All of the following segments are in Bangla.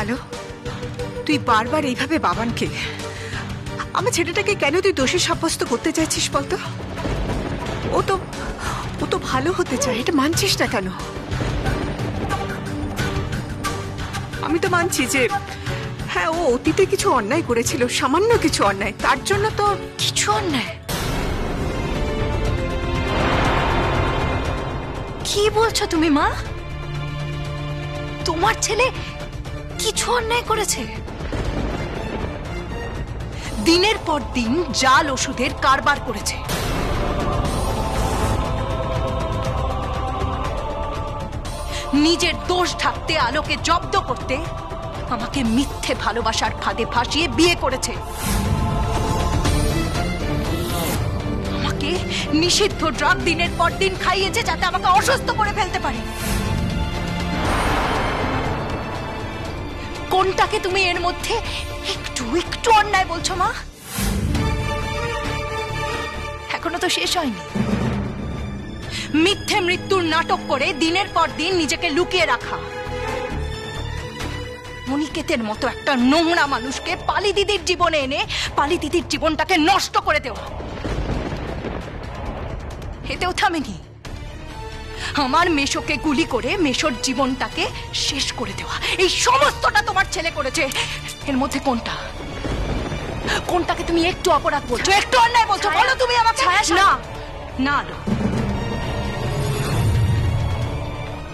আলো, তুই বারবার এইভাবে বাবানকে, আমার ছেলেটাকে কেন তুই দোষী সাব্যস্ত করতে চাইছিস বলতো? ও তো ভালো হতে চায়, এটা মানছিস না কেন? আমি তো মানছি যে হ্যাঁ, ও অতীতে কিছু অন্যায় করেছিল, সামান্য কিছু অন্যায়, তার জন্য তো। কিছু অন্যায়? কি বলছো তুমি মা? তোমার ছেলে কিছু অন্যায় করেছে? দিনের পর দিন জাল ওষুধের কারবার করেছে, নিজের দোষ ঢাকতে, আলোকে জব্দ করতে আমাকে মিথ্যে ভালোবাসার ফাঁদে ফাঁসিয়ে বিয়ে করেছে, আমাকে নিষিদ্ধ ড্রাগ দিনের পর দিন খাইয়েছে যাতে আমাকে অসুস্থ করে ফেলতে পারে। কোনটাকে তুমি এর মধ্যে একটু একটু অন্যায় বলছো মা? এখনো তো শেষ হয়নি। মিথ্যে মৃত্যুর নাটক করে দিনের পর দিন নিজেকে লুকিয়ে রাখা, মনিকেতের মতো একটা নোংরা মানুষকে পালি দিদির জীবনে এনে পালি দিদির জীবনটাকে নষ্ট করে দেওয়া, এতেও থামেনি। আমার মেশোকে গুলি করে মেশোর জীবনটাকে শেষ করে দেওয়া, এই সমস্তটা তোমার ছেলে করেছে। এর মধ্যে কোনটাকে তুমি একটু অপরাধ বলছো, একটু অন্যায় বলছো? বলো তুমি আমাকে। না না,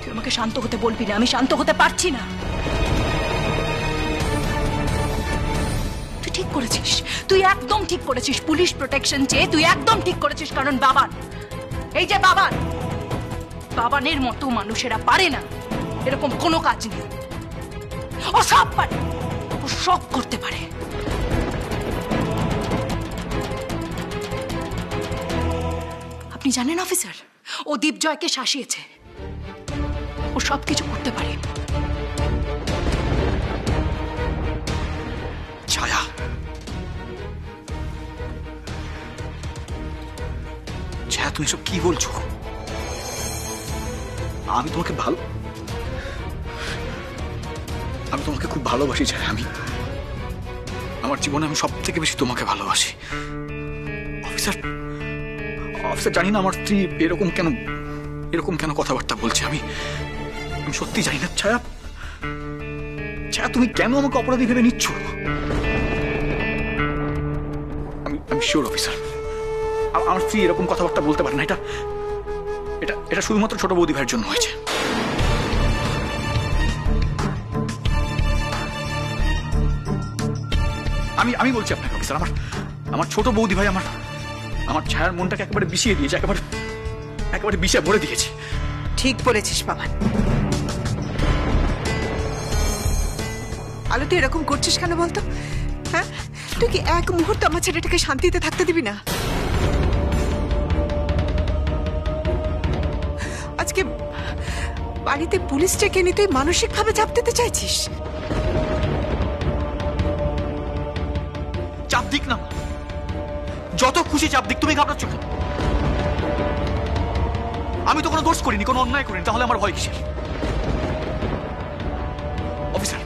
তুই আমাকে শান্ত হতে বলবি না, আমি শান্ত হতে পারছি না। তুই ঠিক করেছিস, তুই একদম ঠিক করেছিস পুলিশ প্রোটেকশন চেয়ে, তুই একদম ঠিক করেছিস। কারণ বাবান, এই যে বাবানের মতো মানুষেরা পারে না এরকম কোনো কাজ নেই। ও সব পারে, ও সব করতে পারে। আপনি জানেন অফিসার, ও দীপজয়কে শাসিয়েছে, ও সবকিছু করতে পারে। ছায়া, ছায়া তুমি সব কি বলছো? আমি তোমাকে খুব ভালোবাসি ছায়া। আমার জীবনে আমি সব থেকে বেশি তোমাকে ভালোবাসি। অফিসার, জানি না আমার স্ত্রী এরকম কেন কথাবার্তা বলছে। আমি সত্যি জানি না। ছায়া, তুমি কেন আমাকে অপরাধী ভেবে নিচ্ছ? আমি শিওর অফিসার, আমার স্ত্রী এরকম কথাবার্তা বলতে পারে না। এটা শুধুমাত্র ছোট বৌদি ভাইয়ের জন্য হয়েছে। আমি বলছি আপনাকে অফিসার, আমার ছোট বৌদি ভাই আমার ছায়ার মনটাকে একেবারে বিষিয়ে দিয়েছে, একেবারে বিষে ভরে দিয়েছে। ঠিক বলেছিস বাবান। আলো, তুই এরকম করছিস কেন বলতো? হ্যাঁ, তুই কি এক মুহূর্ত আমার ছেলেটাকে শান্তিতে থাকতে দিবি না? আজকে বাড়িতে পুলিশ ডেকে নিয়ে তুই মানসিক ভাবে চাপ দিতে চাইছিস? চাপ দিক না, যত খুশি চাপ দিক, তুমি ঘাবড়াচ্ছ কেন? আমি তো কোনো দোষ করিনি, কোনো অন্যায় করিনি, তাহলে আমার ভয় কিসের? অফিসার,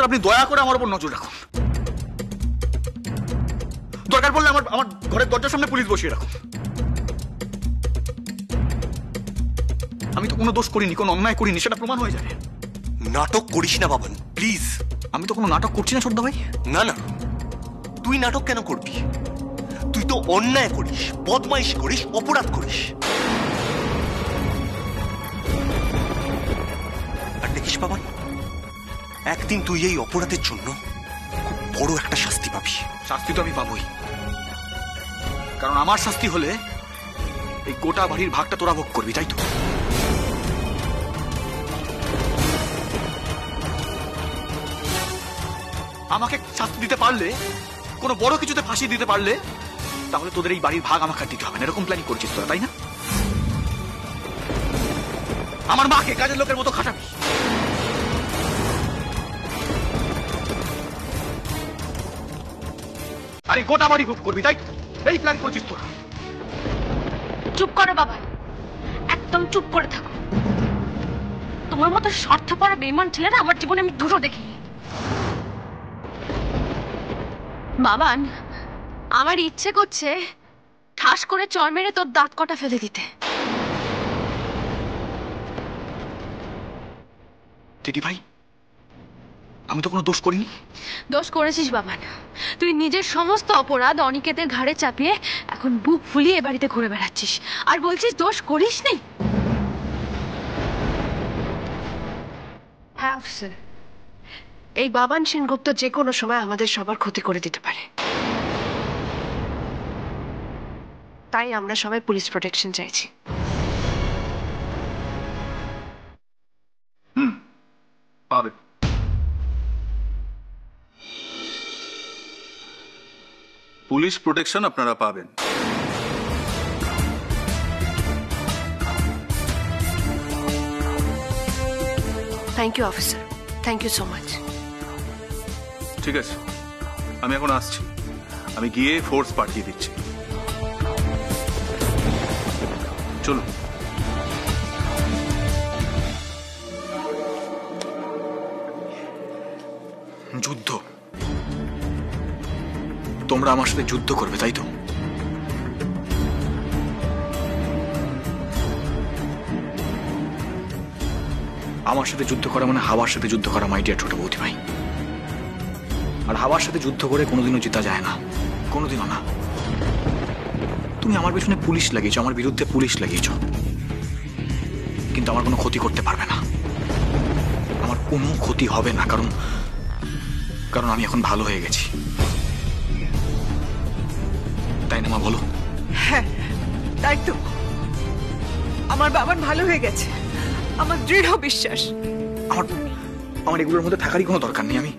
আপনি দয়া করে আমার উপর নজর রাখুন। দরকার পড়লে আমার ঘরের দরজার সামনে পুলিশ বসিয়ে রাখুন। আমি তো কোনো দোষ করিনি, কোনো অন্যায় করিনি, সেটা প্রমাণ হয়ে যাবে। নাটক করিস না বাবান, প্লিজ। আমি তো কোনো নাটক করছি না ছোটদা ভাই। না না, তুই নাটক কেন করবি? তুই তো অন্যায় করিস, বদমাইশ করিস, অপরাধ করিস। আর দেখিস বাবান, একদিন তুই এই অপরাধের জন্য খুব বড় একটা শাস্তি পাবি। শাস্তি তো আমি পাবই, কারণ আমার শাস্তি হলে এই গোটা বাড়ির ভাগটা তোরা ভোগ করবি, তাই তো? আমাকে শাস্তি দিতে পারলে, কোনো বড় কিছুতে ফাঁসি দিতে পারলে, তাহলে তোদের এই বাড়ির ভাগ আমাকে দিতে হবে না। এরকম প্ল্যানিং করছিস তোরা, তাই না? আমার মাকে কাজের লোকের মতো খাটাবি। আরে গোটা বাড়ি ভোগ করবি, তাই এই প্ল্যান করছিস তোরা? চুপ করো বাবা, একদম চুপ করে থাকো। তোমার মতো স্বার্থপর বেঈমান ছেলেরা আমার জীবনে আমি দুটো দেখিনি। বাবান, আমার ইচ্ছে করছে ঠাস করে চড় মেরে তোর দাঁত কটা ফেলে দিতে। দিদি ভাই, আমি তো কোনো দোষ করিনি। দোষ করেছিস বাবান, তুই নিজের সমস্ত অপরাধ অনিকেতের ঘাড়ে চাপিয়ে এখন বুক ফুলিয়ে বাড়িতে ঘুরে বেড়াচ্ছিস আর বলছিস দোষ করিসনি। হ্যাঁ অফিসার, এই বাবান সেনগুপ্ত যে কোনো সময় আমাদের সবার ক্ষতি করে দিতে পারে, তাই আমরা সবাই পুলিশ প্রোটেকশন চাইছি। পাবে। পুলিশ প্রোটেকশন আপনারা পাবেন। Thank you officer, thank you so much. ঠিক আছে, আমি এখন আসছি, আমি গিয়ে ফোর্স পাঠিয়ে দিচ্ছি। চলুন। যুদ্ধ? তোমরা আমার সাথে যুদ্ধ করবে, তাই তো? আমার সাথে যুদ্ধ করা মানে হাওয়ার সাথে যুদ্ধ করা, মাই ডিয়ার ছোট বৌদি ভাই। আর হাওয়ার সাথে যুদ্ধ করে কোনোদিনও জেতা যায় না, কোনোদিনও না। তুমি আমার পেছনে পুলিশ লাগিয়েছো, আমার বিরুদ্ধে পুলিশ লাগিয়েছো, কিন্তু আমার কোনো ক্ষতি করতে পারবে না। আমার কোনো ক্ষতি হবে না, কারণ কারণ আমি এখন ভালো হয়ে গেছি, তাই না মা, বলো? হ্যাঁ, তাই তো। আমার বাবার ভালো হয়ে গেছে, আমার দৃঢ় বিশ্বাস। আমার আমার এগুলোর মধ্যে থাকারই কোনো দরকার নেই। আমি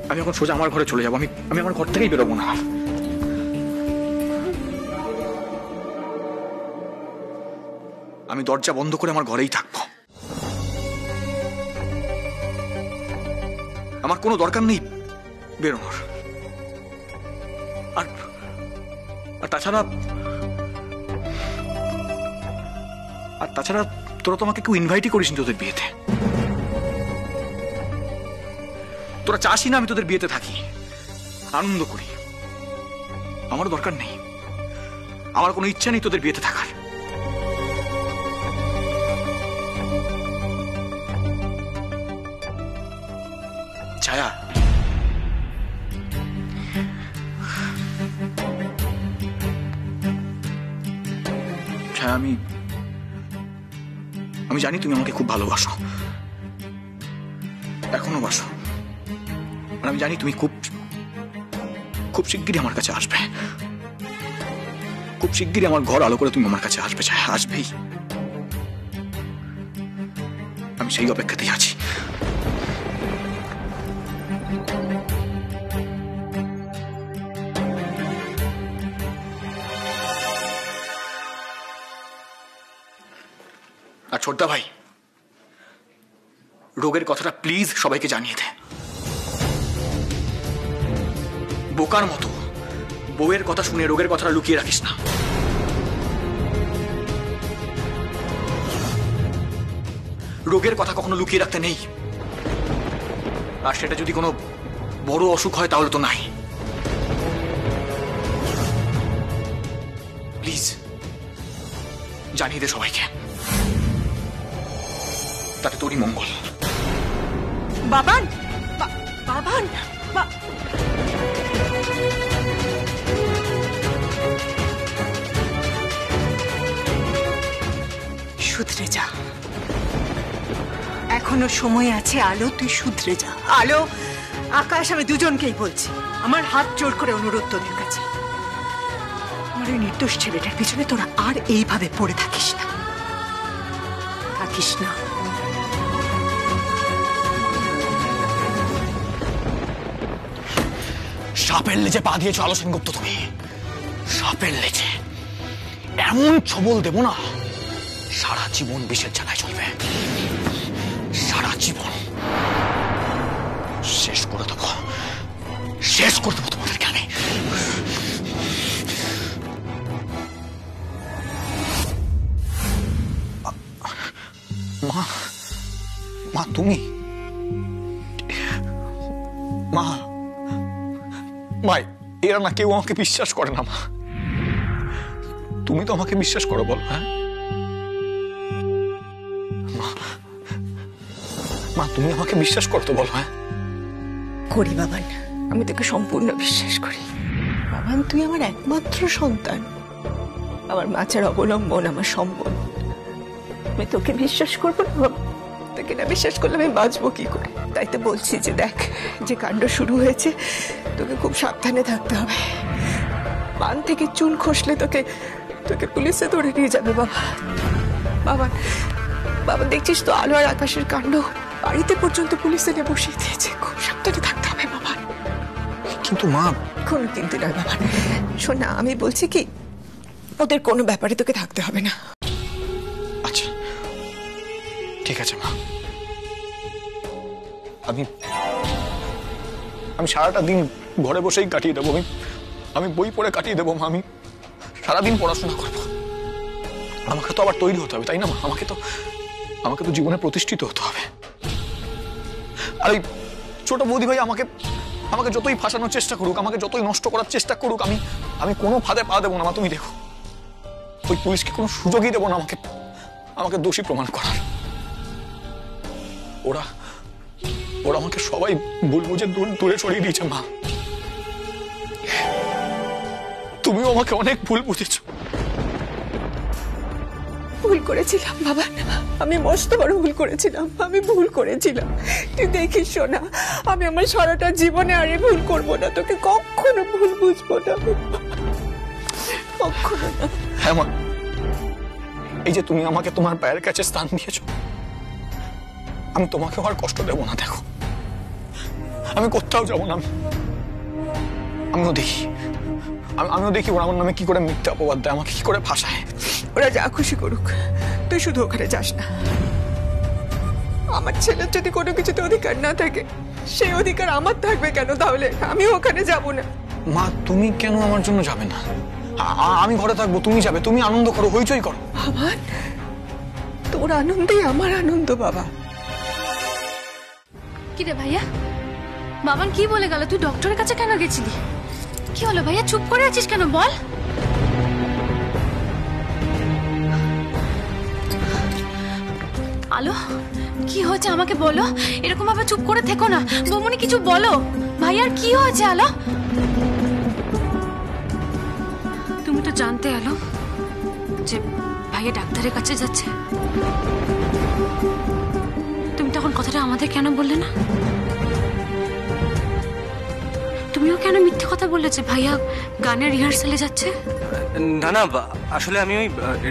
আমি এখন সোজা আমার ঘরে চলে যাবো। আমি আমার ঘর থেকেই বেরোবো না। আমি দরজা বন্ধ করে আমার ঘরেই থাকবো। আমার কোনো দরকার নেই বেরোনোর। আর তাছাড়া তোরা তোমাকে কেউ ইনভাইটই করিস নি তোদের বিয়েতে। তোরা চাসই না আমি তোদের বিয়েতে থাকি, আনন্দ করি। আমারও দরকার নেই, আমার কোনো ইচ্ছা নেই তোদের বিয়েতে থাকার। ছায়া, ছায়া, আমি জানি তুমি আমাকে খুব ভালোবাসো, এখনো বাসো। আর আমি জানি তুমি খুব খুব শিগগিরই আমার কাছে আসবে, খুব শিগগিরই আমার ঘর আলো করে তুমি আমার কাছে আসবে। ছায়া, আসবেই। আমি সেই অপেক্ষাতেই আছি। আর ছোটদা ভাই, রোগের কথাটা প্লিজ সবাইকে জানিয়ে দে। বোকার মতো বউয়ের কথা শুনে রোগের কথাটা লুকিয়ে রাখিস না। রোগের কথা কখনো লুকিয়ে রাখতে নেই, আর সেটা যদি কোনো বড় অসুখ হয় তাহলে তো নাই। প্লিজ জানিয়ে দে সবাইকে, তাতে তোরই মঙ্গল। বাবান, বাবান, শুধরে যা, এখনো সময় আছে। আলো, তুই শুধরে যা। আলো, আকাশ, আমি দুজনকেই বলছি, আমার হাত জোর করে অনুরোধ তোদের কাছে, আমার ওই নির্দোষ ছেলেটার পিছনে তোরা আর এইভাবে পড়ে থাকিস না, থাকিস না। সাপের লেজে পা দিয়েছো আলো সেনগুপ্ত তুমি, সাপের লেজে। এমন ছবল দেব না, সারা জীবন বিষের জায়গায় চলবে, সারা জীবন। শেষ করে দেবো, শেষ করে দেবো তোমাদেরকে আমি। মা, মা মা এরা না কেউ আমাকে বিশ্বাস করে না মা। তুমি তো আমাকে বিশ্বাস করো বলো? হ্যাঁ মা তুমি আমাকে বিশ্বাস করো তো বলো? হ্যাঁ করি বাবান, আমি তোকে সম্পূর্ণ বিশ্বাস করি। বাবান তুই আমার একমাত্র সন্তান, আমার মাচার অবলম্বন, আমার সম্বল। আমি তোকে বিশ্বাস করবো না বাবা? তোকে না বিশ্বাস করলে আমি বাঁচবো কি করে? তাই তো বলছি যে দেখ, যে কাণ্ড শুরু হয়েছে তোকে খুব সাবধানে থাকতে হবে। পান থেকে চুন খসলে তোকে তোকে পুলিশে ধরে নিয়ে যাবে বাবা। বাবা বাবা দেখছিস তো আলো আর আকাশের কাণ্ড, বাড়িতে পর্যন্ত পুলিশ এনে বসিয়ে দিয়েছে। খুব সাবধানে থাকতে হবে বাবা। কিন্তু মা। কোনো কিন্তু নয় বাবা, শোন না আমি বলছি কি, ওদের কোনো ব্যাপারে তোকে থাকতে হবে না। আচ্ছা ঠিক আছে মা, আমি সারাটা দিন ঘরে বসেই কাটিয়ে দেবো। আমি বই পড়ে কাটিয়ে দেবো মা। আমি সারাদিন পড়াশোনা করবো। আমাকে তো আবার তৈরি হতে হবে তাই না মা? আমাকে তো জীবনে প্রতিষ্ঠিত হতে হবে। আর ওই ছোট বৌদি ভাই আমাকে যতই ফাঁসানোর চেষ্টা করুক, আমাকে যতই নষ্ট করার চেষ্টা করুক, আমি কোনো ফাঁদে পা দেবো না মা। তুমি দেখো, ওই পুলিশকে কোনো সুযোগই দেবো না আমাকে দোষী প্রমাণ করার। ওরা আমাকে সবাই ভুল বুঝে দূরে সরিয়ে দিয়েছে মা। তুমিও আমাকে অনেক ভুল বুঝেছ। ভুল করেছিলাম বাবা, আমি মস্ত বড় ভুল করেছিলাম। আমি ভুল করেছিলাম, তুই দেখিস শোনা, আমি আমার সারাটা জীবনে আর ভুল করবো না। তোকে কখনো ভুল বুঝবো না, কখনো না। হ্যাঁ মা, এই যে তুমি আমাকে তোমার পায়ের কাছে স্থান দিয়েছো, আমি তোমাকে আর কষ্ট দেবো না। দেখো আমি কোথাও যাবো না। আমিও দেখি ওরা আমার নামে কি করে মিথ্যা অপবাদ দেয়, আমাকে কি করে ফাঁসায়। ওরা যা খুশি করুক, তুই শুধু ওখানে যাস না। আমার ছেলের যদি কোনো কিছুতে অধিকার না থাকে, সেই অধিকার আমার থাকবে কেন? তাহলে আমি ওখানে যাব না। মা তুমি কেন আমার জন্য যাবে না? আমি ঘরে থাকবো, তুমি যাবে, তুমি আনন্দ করো, হইচই করো। বাবা তোর আনন্দেই আমার আনন্দ বাবা। কি রে ভাইয়া, বাবান কি বলে গেল? তুই ডক্টরের কাছে কেন গেছিলি? কি হলো ভাইয়া, চুপ করে আছিস কেন বল? আলো কি হয়েছে আমাকে বলো, এরকম ভাবে চুপ করে থেকো না। বৌমনি কিছু বলো, ভাইয়ার কি হয়েছে? আলো তুমি তো জানতে আলো যে ভাইয়া ডাক্তারের কাছে যাচ্ছে, তুমি তখন কথাটা আমাদের কেন বললে না? তুমিও কেন মিথ্যে কথা বললে যে ভাইয়া গানের রিহার্সালে যাচ্ছে? না না, আসলে আমি ওই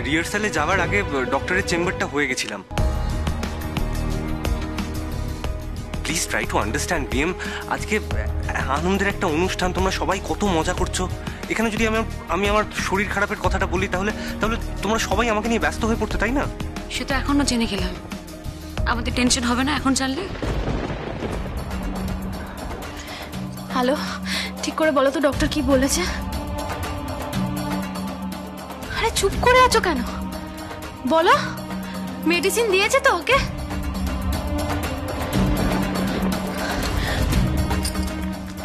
রিহার্সালে যাওয়ার আগে ডক্টরের চেম্বারটা হয়ে গেছিলাম। Please try to understand BM, আজকে আনন্দের একটা অনুষ্ঠান, তোমরা সবাই কত মজা করছো। এখানে যদি আমি আমার শরীর খারাপের কথাটা বলি, তাহলে তোমরা সবাই আমাকে নিয়ে ব্যস্ত হয়ে পড়তে, তাই না? সেটা এখনো জেনে গেলাম, আমাদের টেনশন হবে না এখন জানলে? হ্যালো, ঠিক করে বলো তো ডক্টর কি বলেছে? আরে চুপ করে আছো কেন, বলো। মেডিসিন দিয়েছে তো ওকে?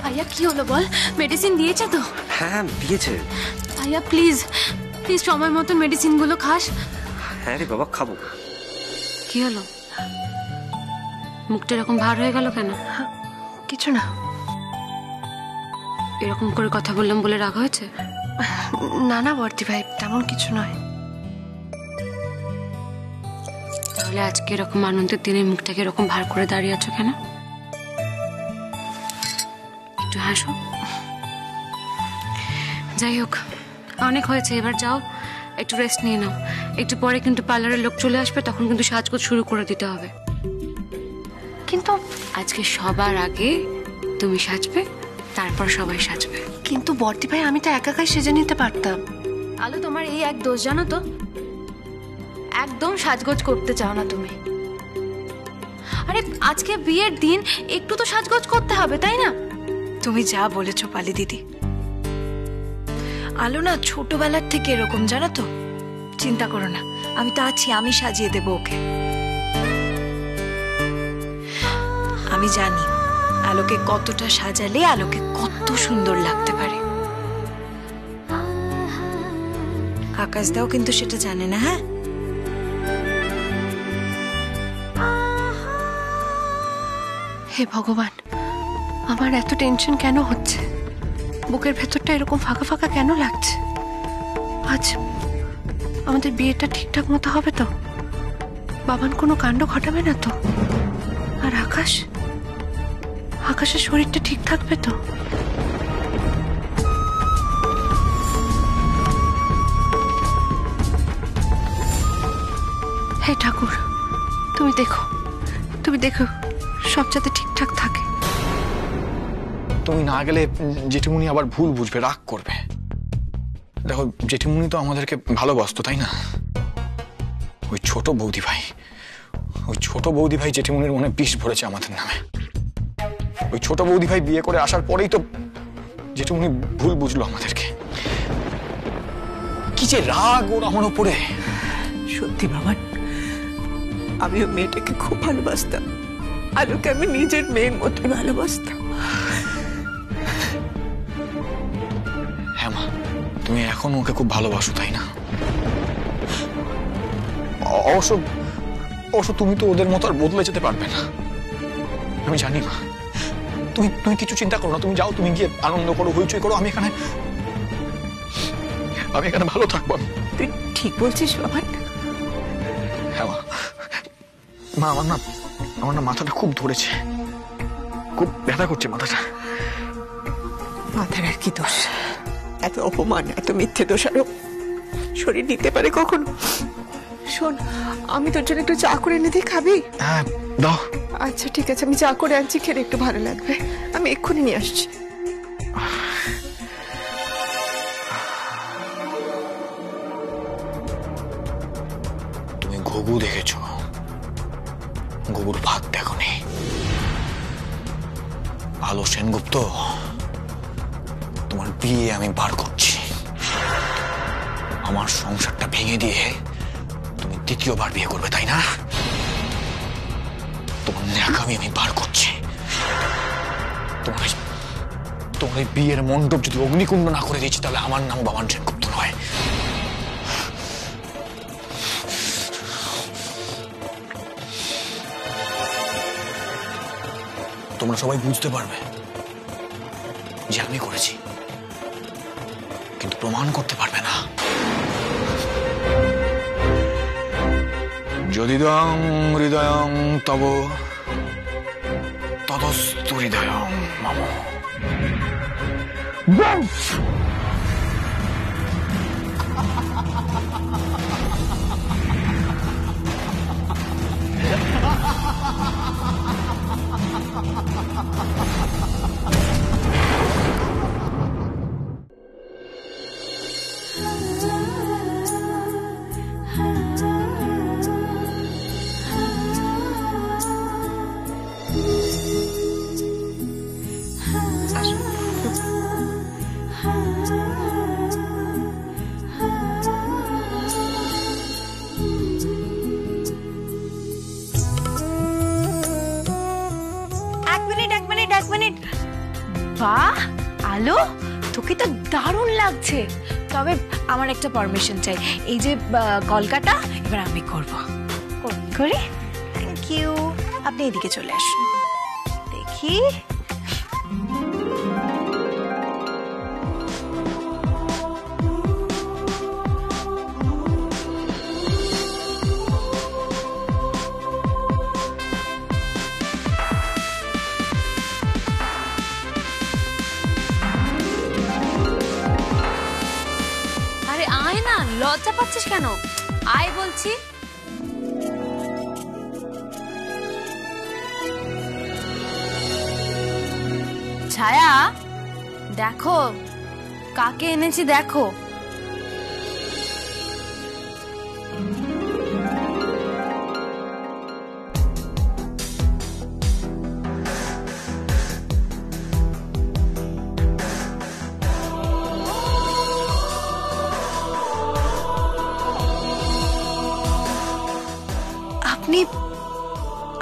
ভাইয়া কি হলো বল, মেডিসিন দিয়েছে তো? হ্যাঁ দিয়েছে। ভাইয়া প্লিজ প্লিজ সময় মতো মেডিসিনগুলো খাস। হ্যাঁ রে বাবা, খাবো। কি হলো, মুখটা এরকম ভার হয়ে গেল কেন? কিছু না। এরকম করে কথা বললাম বলে রাগ হয়েছে? না না বর্তি ভাই, তেমন কিছু নয়। তাহলে আজকে এরকম আনন্দের দিনে মুখটাকে এরকম ভার করে দাঁড়িয়ে আছো কেন? একটু হাসো। যাই হোক, অনেক হয়েছে, এবার যাও একটু রেস্ট নিয়ে নাও। একটু পরে কিন্তু পার্লারের লোক চলে আসবে, তখন কিন্তু সাজগোজ শুরু করে দিতে হবে। কিন্তু আজকে সবার আগে তুমি সাজবে, তারপর সবাই সাজবে। কিন্তু বর্তি ভাই, আমি তো একাই সেজে নিতে পারতাম। আলো তোমার এই এক দোষ জানো তো, একদম সাজগোজ করতে চাও না তুমি। আরে আজকে বিয়ের দিন, একটু তো সাজগোজ করতে হবে তাই না? তুমি যা বলেছো পালি দিদি। আলো না ছোটবেলার থেকে এরকম, জানো তো। চিন্তা করো না, আমি তো আছি, আমি সাজিয়ে দেবো ওকে। আমি জানি আলোকে কতটা সাজালে আলোকে কত সুন্দর লাগতে পারে। আকাশদাও কিন্তু সেটা জানে না। হ্যাঁ, হে ভগবান, আমার এত টেনশন কেন হচ্ছে? বুকের ভেতরটা এরকম ফাঁকা ফাঁকা কেন লাগছে? আজ আমাদের বিয়েটা ঠিকঠাক মতো হবে তো? বাবান কোনো কাণ্ড ঘটাবে না তো? আর আকাশের শরীরটা ঠিক থাকবে তো? হে ঠাকুর, তুমি দেখো সব যাতে ঠিকঠাক থাকে। তুমি না গেলে জেঠিমুনি আবার ভুল বুঝবে, রাগ করবে। দেখো, জেঠিমুনি তো আমাদেরকে ভালোবাসতো, তাই না? ওই ছোট বৌদি ভাই জেঠিমুনির মনে বিষ ভরেছে আমাদের নামে। ওই ছোট বৌদি ভাই বিয়ে করে আসার পরেই তো জেঠিমুনি ভুল বুঝলো আমাদেরকে। কি যে রাগ ওর আমার উপরে। সত্যি বাবান, আমি ওই মেয়েটাকে খুব ভালোবাসতাম। আলোকে আমি নিজের মেয়ের মতো ভালোবাসতাম। হ্যাঁ মা, তুমি এখন ওকে খুব ভালোবাসো, তাই না? অবশ্য তুমি তো ওদের মতো আর বদলে যেতে পারবে না, আমি জানি মা। তুমি কিছু চিন্তা করো না, তুমি যাও, তুমি গিয়ে আনন্দ করো, হইচই করো। আমি এখানে ভালো থাকবো। তুই ঠিক বলছিস বাবান? হ্যাঁ মা, আমার না মাথাটা খুব ধরেছে, খুব ব্যথা করছে মাথাটা। মাথার আর কি দোষ? এত অপমান, এত মিথ্যে দোষ আরো শরীর নিতে পারে কখনো? শোন, আমি তোর জন্য একটু চা করে এনে দিই, খাবি? হ্যাঁ দাও। আচ্ছা ঠিক আছে, আমি চা করে আনছি, খেলে একটু ভালো লাগবে। আমি এক্ষুনি নিয়ে আসছি। তুমি ঘুঘু দেখেছো, ঘুঘুর ভাত দেখোনি। আলো সেনগুপ্ত, তোমার বিয়ে আমি বার করছি। আমার সংসারটা ভেঙে দিয়ে তুমি দ্বিতীয়বার বিয়ে করবে, তাই না? তোমার ন্যাকামি আমি বার করছি। তোমার এই বিয়ের মণ্ডপ যদি অগ্নিকুণ্ড না করে দিয়েছি, তাহলে আমার নাম বাবান সেনগুপ্ত নয়। তোমরা সবাই বুঝতে পারবে যে আমি করেছি, কিন্তু প্রমাণ করতে পারবে না। যদিদং হৃদয়ং তব তদস্তু হৃদয়ং মম। এক মিনিট। বাহ আলো, তোকে তো দারুণ লাগছে। তবে আমার একটা পারমিশন চাই। এই যে কলকাতা এবার আমি করব। করি? Thank you. আপনি এদিকে চলে আসুন, দেখি। লজ্জা পাচ্ছিস কেন? আয় বলছি। ছায়া, দেখো কাকে এনেছি, দেখো।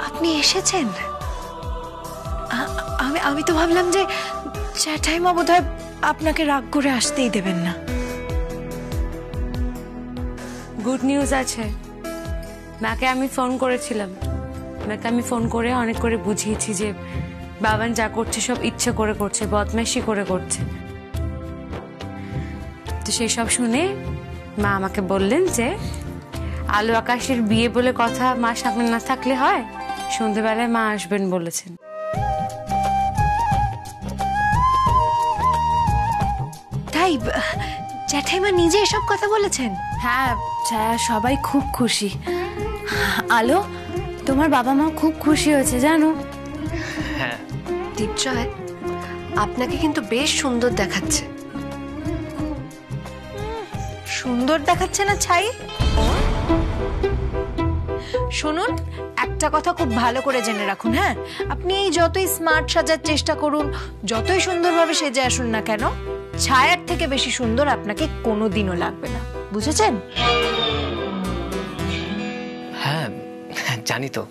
আপনি এসেছেন? আমি তো ভাবলাম যে জ্যাঠাইমা বোধহয় আপনাকে রাগ করে আসতেই দেবেন না। গুড নিউজ আছে। মাকে আমি ফোন করেছিলাম, মাকে আমি ফোন করে অনেক করে বুঝিয়েছি যে বাবান যা করছে সব ইচ্ছে করে করছে, বদমাইশি করে করছে। তো সেই সব শুনে মা আমাকে বললেন যে আলো আকাশের বিয়ে বলে কথা মা সামনে না থাকলে হয়, সন্ধ্যেবেলায় মা আসবেন বলেছেন। তাই জ্যাঠাইমা নিজে এসব কথা বলেছেন? হ্যাঁ ছায়া, সবাই খুব খুশি। আলো, তোমার বাবা মা খুব খুশি হয়েছে জানো। দীপজয়, আপনাকে কিন্তু বেশ সুন্দর দেখাচ্ছে। সুন্দর দেখাচ্ছে না ছাই? শুনুন, একটা কথা খুব ভালো করে জেনে রাখুন, হ্যাঁ, আপনি এই যতই স্মার্ট সাজার চেষ্টা করুন, যতই সুন্দরভাবে সেজে আসুন না কেন, ছায়ার থেকে বেশি সুন্দর আপনাকে কোনোদিনও লাগবে না, বুঝেছেন? হ্যাঁ জানি তো।